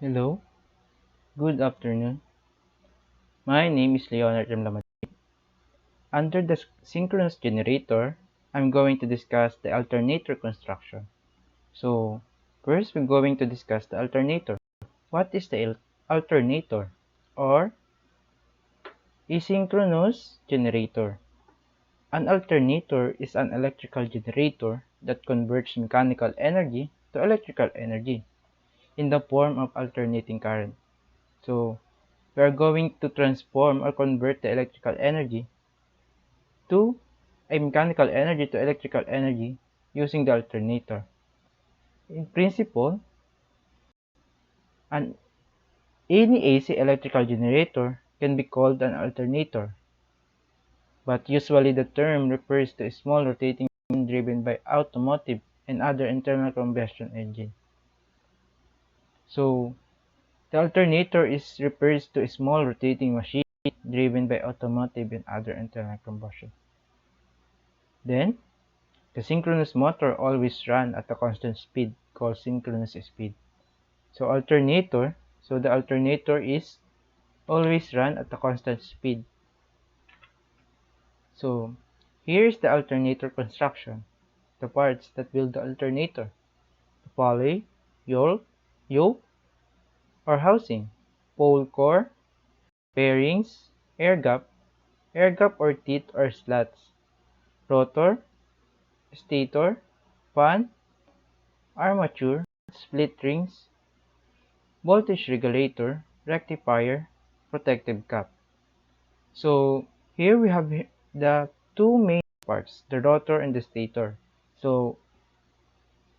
Hello, good afternoon. My name is Leonard from Lamadid. Under the synchronous generator, I'm going to discuss the alternator construction. So, first we're going to discuss the alternator. What is the alternator or asynchronous generator? An alternator is an electrical generator that converts mechanical energy to electrical energy in the form of alternating current. So, we are going to transform or convert the electrical energy to a mechanical energy to electrical energy using the alternator. In principle, an any AC electrical generator can be called an alternator, but usually the term refers to a small rotating machine driven by automotive and other internal combustion engine. So, the alternator refers to a small rotating machine driven by automotive and other internal combustion. Then, the synchronous motor always runs at a constant speed called synchronous speed. So the alternator is always run at a constant speed. So here is the alternator construction. The parts that build the alternator: the pulley, yoke or housing, pole core, bearings, air gap or teeth or slats, rotor, stator, fan, armature, split rings, voltage regulator, rectifier, protective cap. So here we have the two main parts, the rotor and the stator. So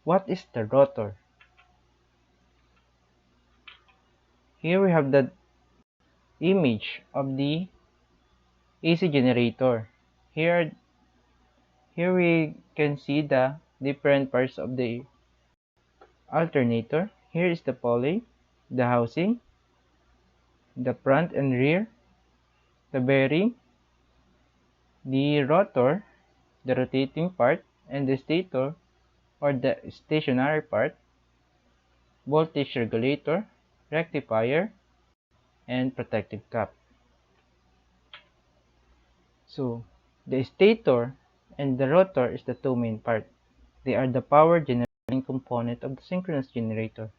what is the rotor? Here we have the image of the AC generator. Here, here we can see the different parts of the alternator. Here is the pulley, the housing, the front and rear, the bearing, the rotor, the rotating part, and the stator or the stationary part, voltage regulator, rectifier, and protective cap. So the stator and the rotor is the two main part. They are the power generating component of the synchronous generator.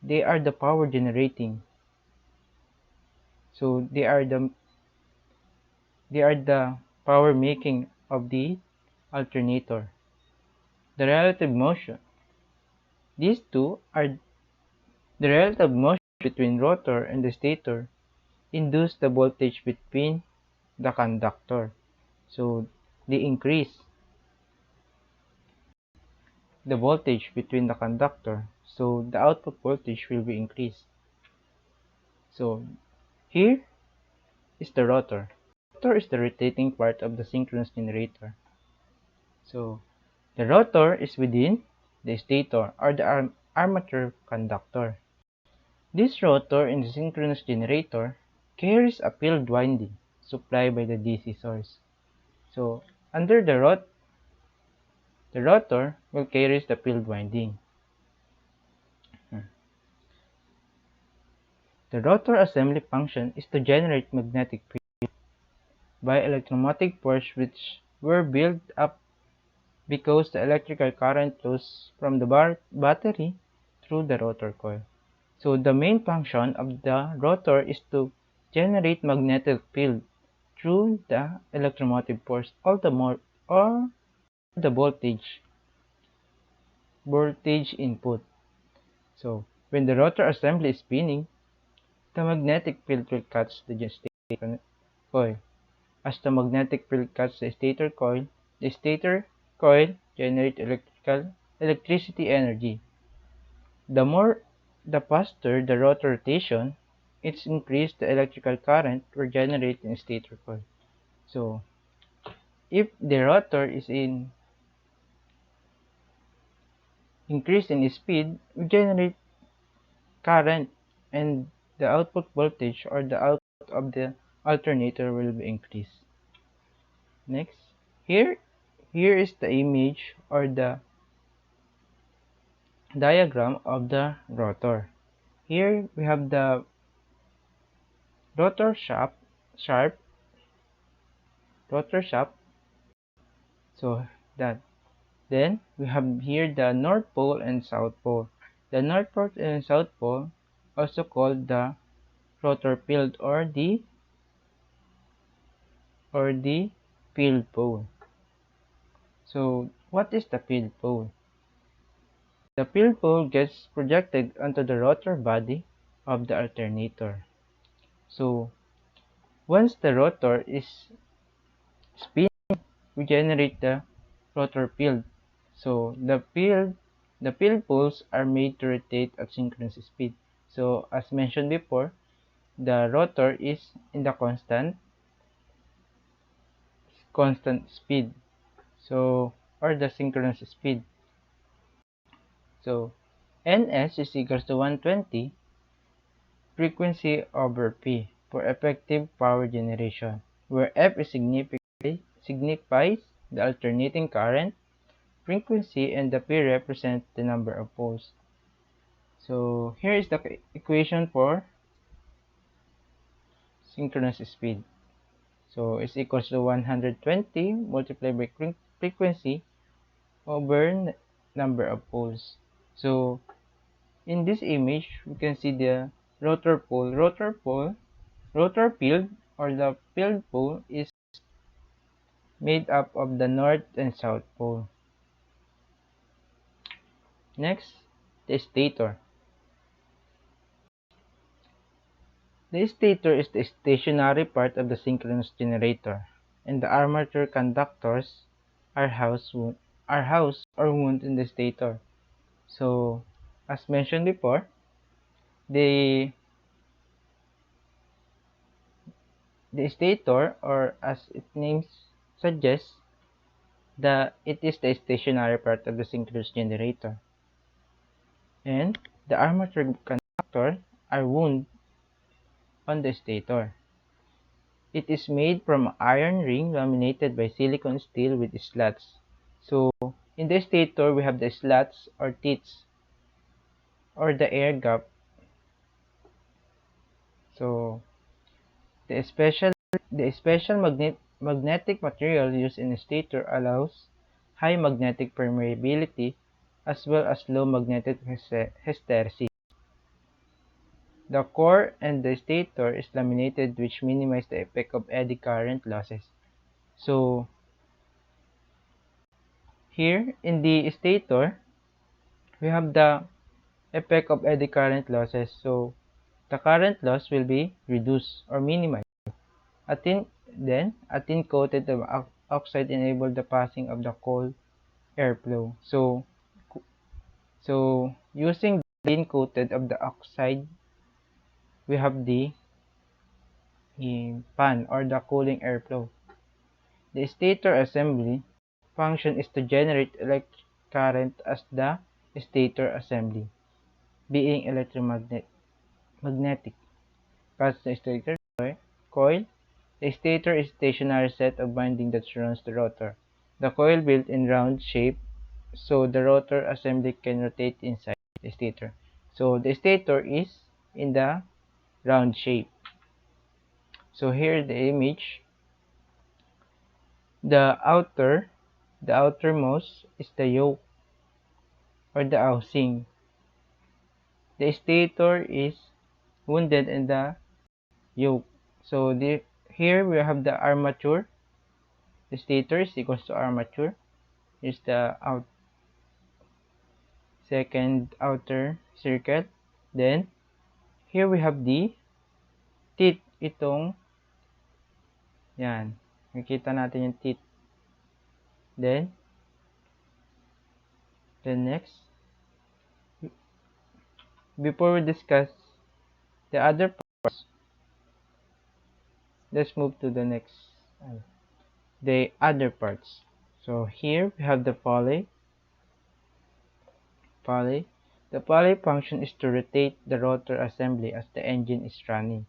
They are the power generating. So they are the power making of the alternator. The relative motion. These two are the relative motion between rotor and the stator induce the voltage between the conductor. So they increase the voltage between the conductor, so the output voltage will be increased. So here is the rotor. Rotor is the rotating part of the synchronous generator. So the rotor is within the stator or the armature conductor. This rotor in the synchronous generator carries a field winding supplied by the DC source. So under the rotor will carry the field winding. The rotor assembly function is to generate magnetic field by electromotive force which were built up because the electrical current flows from the battery through the rotor coil. So the main function of the rotor is to generate magnetic field through the electromotive force or the voltage input. So when the rotor assembly is spinning, the magnetic field will catch the stator coil. As the magnetic field catches the stator coil generates electricity energy. The faster the rotor rotation, it's increased the electrical current will generate in stator coil. So if the rotor is increase in speed, we generate current and the output voltage or the output of the alternator will be increased. Next, here is the image or the diagram of the rotor. here we have the rotor sharp rotor shaft. So that. Then we have here the North Pole and South Pole. The North Pole and South Pole, also called the rotor field or the field pole. So what is the field pole? The field pole gets projected onto the rotor body of the alternator. So once the rotor is spinning, we generate the rotor field. So the field poles are made to rotate at synchronous speed. So as mentioned before, the rotor is in the constant speed. So or the synchronous speed. So Ns is equals to 120 frequency over P for effective power generation, where F is signifies the alternating current, frequency, and the P represent the number of poles. So here is the equation for synchronous speed. So it's equals to 120 multiplied by frequency over number of poles. So in this image, we can see the rotor field or the field pole is made up of the north and south pole. Next, the stator. The stator is the stationary part of the synchronous generator, and the armature conductors are housed or wound in the stator. So, as mentioned before, the stator, or as its name suggests, it is the stationary part of the synchronous generator, and the armature conductors are wound on the stator. It is made from an iron ring laminated by silicon steel with slats. So, in the stator, we have the slats or teats or the air gap. So, the special magnetic material used in the stator allows high magnetic permeability as well as low magnetic hysteresis. The core and the stator is laminated, which minimize the effect of eddy current losses. So here in the stator, we have the effect of eddy current losses. So the current loss will be reduced or minimized. A thin coated oxide enables the passing of the cold airflow. So using the thin coated of the oxide, we have the fan or the cooling airflow. The stator assembly function is to generate electric current as the stator assembly, being electromagnetic. As the stator coil, the stator is a stationary set of windings that surrounds the rotor. The coil built in round shape, so the rotor assembly can rotate inside the stator. So the stator is in the round shape. So here the image. The outermost is the yoke or the housing. The stator is wounded in the yoke. So here we have the armature. The stator is equals to armature. Here's the second outer circle. Then here we have the teeth. Yan. Nakikita natin yung teeth. Then next, before we discuss the other parts, let's move to the next, the other parts. So here we have the pulley. The pulley function is to rotate the rotor assembly as the engine is running.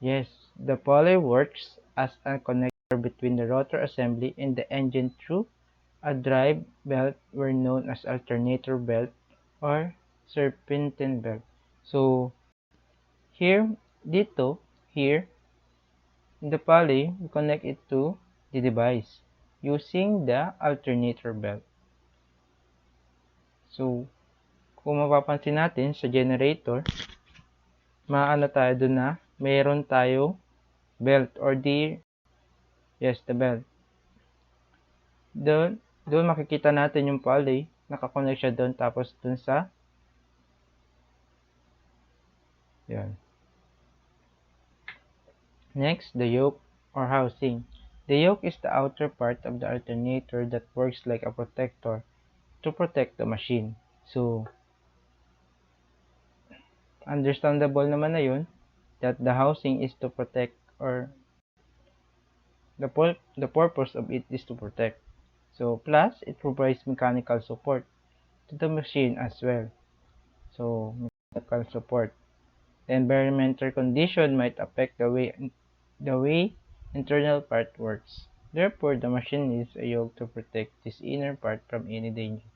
Yes, the pulley works as a connector between the rotor assembly and the engine through a drive belt known as alternator belt or serpentine belt. So here, here in the pulley, we connect it to the device using the alternator belt. So kung mapapansin natin sa generator, maano tayo dun na mayroon tayo belt or the belt. Doon makikita natin yung pulley, nakakonect siya doon tapos doon sa yan. Next, the yoke or housing. The yoke is the outer part of the alternator that works like a protector to protect the machine. So, understandable naman na yun that the housing is to protect or the purpose of it is to protect. So, plus, it provides mechanical support to the machine as well. So, mechanical support. The environmental condition might affect the way internal part works. Therefore, the machine needs a yoke to protect this inner part from any danger.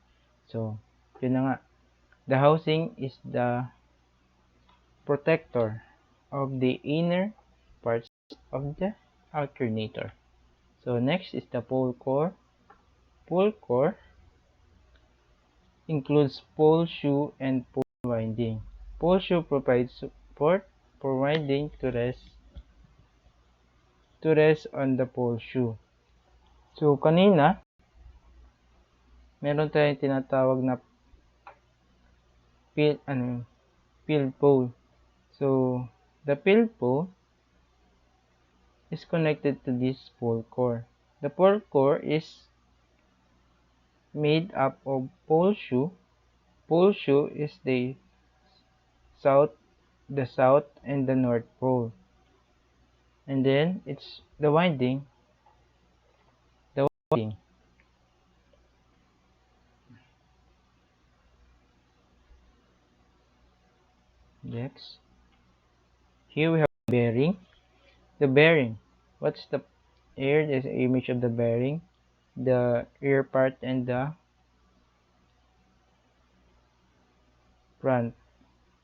So, yun na nga. The housing is the protector of the inner parts of the alternator. So, next is the pole core. Pole core includes pole shoe and pole winding. Pole shoe provides support for winding to rest on the pole shoe. So, kanina, meron tayong tinatawag na field pole. So, the field pole is connected to this pole core. The pole core is made up of pole shoe. Pole shoe is the south, and the north pole. And then, it's the winding. Next, here we have bearing. The bearing. What's the here is an image of the bearing, the rear part and the front.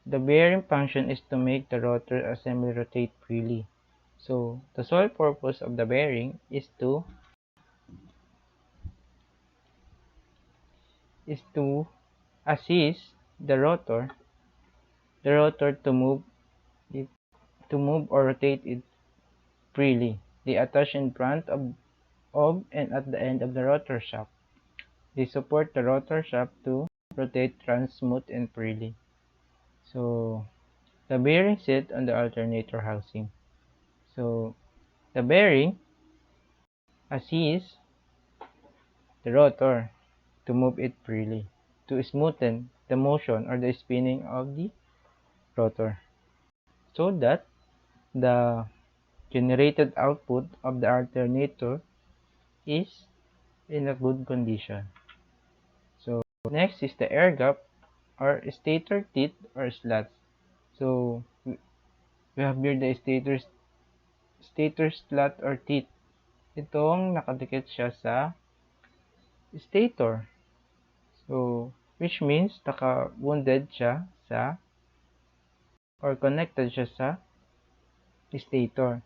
The bearing function is to make the rotor assembly rotate freely. So the sole purpose of the bearing is to assist the rotor to move or rotate it freely. They attach in front of and at the end of the rotor shaft. They support the rotor shaft to rotate smooth and freely. So the bearing sit on the alternator housing. So the bearing assists the rotor to move it freely, to smoothen the motion or the spinning of the rotor, so that the generated output of the alternator is in a good condition. So next is the air gap or stator teeth or slats. So we have here the stator slat or teeth. Itong nakadikit siya sa stator. So which means naka-wounded siya sa or connected siya sa stator.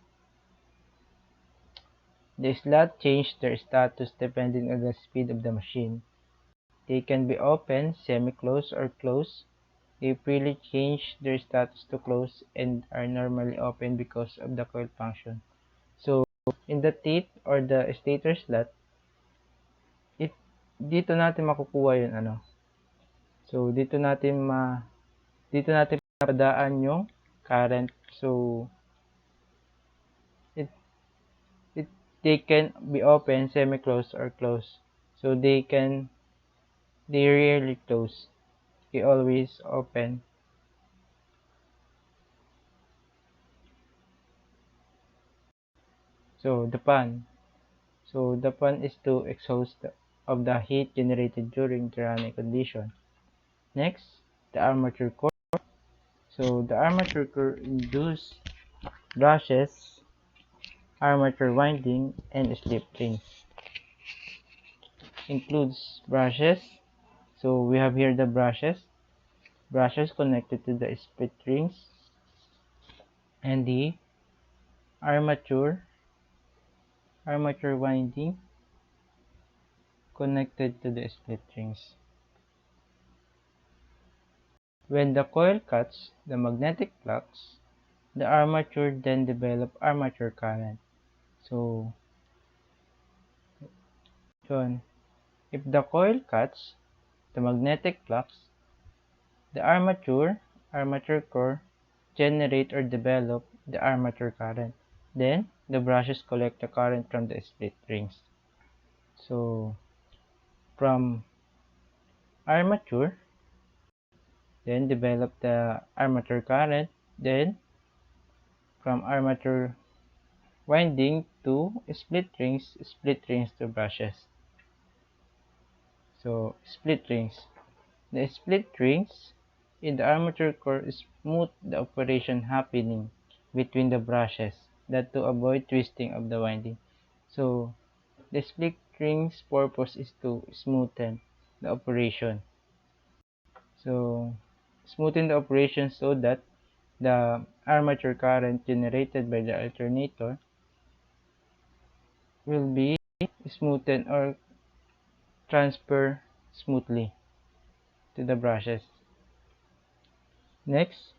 The slot change their status depending on the speed of the machine. They can be open, semi-closed, or closed. They freely change their status to closed and are normally open because of the coil function. So, in the teeth or the stator slot, dito natin makukuha yun So, dito natin mapadaan yung current. So, they can be open, semi-closed, or closed. So, they rarely close. They always open. So, the fan. So, the fan is to exhaust of the heat generated during the running condition. Next, the armature core. So, the armature core induces brushes, armature winding, and slip rings. Includes brushes. So, we have here the brushes. brushes connected to the split rings, and the armature winding connected to the split rings. When the coil cuts the magnetic flux, the armature then develop armature current. So, yun. If the coil cuts the magnetic flux, the armature core, generate or develop the armature current. Then, the brushes collect the current from the split rings. So, from armature, then develop the armature current. Then, from armature winding to split rings to brushes. So, split rings. The split rings in the armature core smooth the operation happening between the brushes that to avoid twisting of the winding. So, the split rings purpose is to smoothen the operation. So, smoothen the operation so that the armature current generated by the alternator will be smoothened or transfer smoothly to the brushes. Next,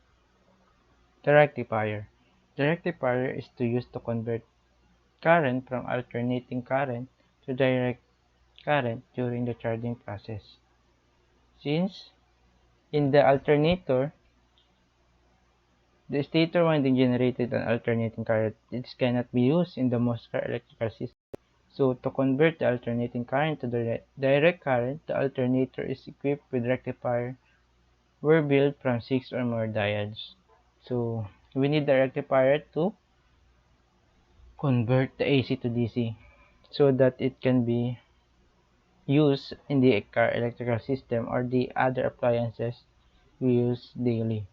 the rectifier. The rectifier is used to convert current from alternating current to direct current during the charging process. Since in the alternator, the stator winding generated an alternating current, it cannot be used in the most car electrical system. So to convert the alternating current to the direct current, the alternator is equipped with rectifier were built from 6 or more diodes. So we need the rectifier to convert the AC to DC so that it can be used in the car electrical system or the other appliances we use daily.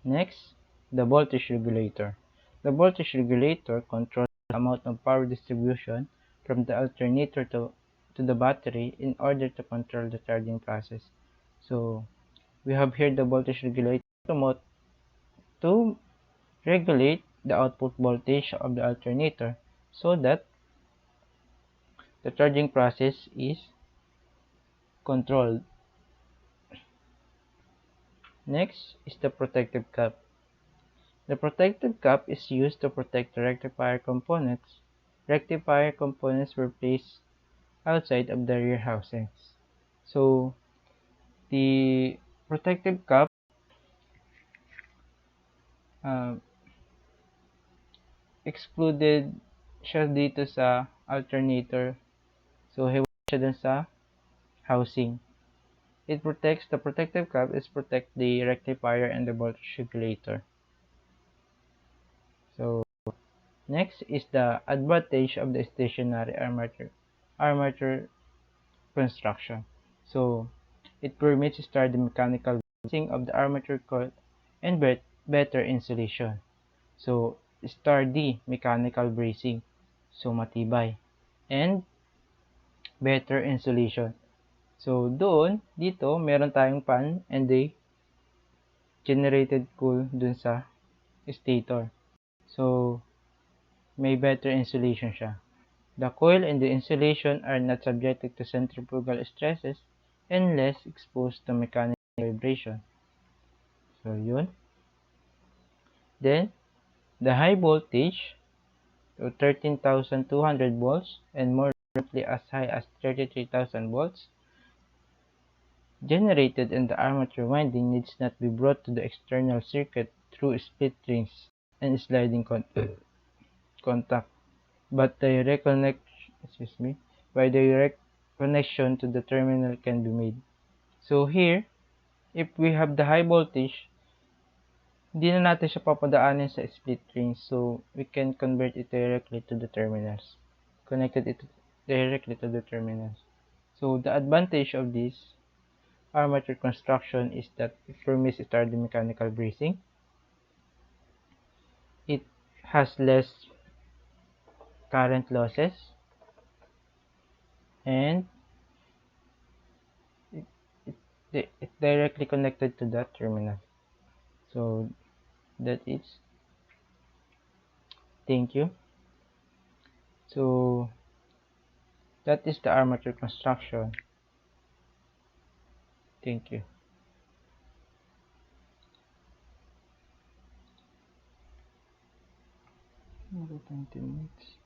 Next, the voltage regulator. The voltage regulator controls the amount of power distribution from the alternator to the battery in order to control the charging process. So we have here the voltage regulator to regulate the output voltage of the alternator so that the charging process is controlled. Next is the protective cap. The protective cap is used to protect the rectifier components. Rectifier components were placed outside of the rear housings. So, the protective cap uh, excluded siya dito sa alternator. So, hiwalay siya dun sa housing. The protective cap is protect the rectifier and the voltage regulator. So, next is the advantage of the stationary armature construction. So, it permits to start the mechanical bracing of the armature coil and better insulation. So, sturdy mechanical bracing. So, matibay. And better insulation. So, dito, meron tayong fan and they generated cool dun sa stator. So, may better insulation siya. The coil and the insulation are not subjected to centrifugal stresses and less exposed to mechanical vibration. So, yun. Then, the high voltage to 13,200 volts and more frequently as high as 33,000 volts generated in the armature winding needs not be brought to the external circuit through split rings and sliding contact, but by direct connection to the terminal can be made. So here, if we have the high voltage, hindi na natin siya papadaanin sa split rings, so we can convert it directly to the terminals. Connected it directly to the terminals. So the advantage of this armature construction is that it permits sturdy mechanical bracing. It has less current losses, and it's directly connected to that terminal. So that is, thank you. So that is the armature construction. Thank you. 20 minutes.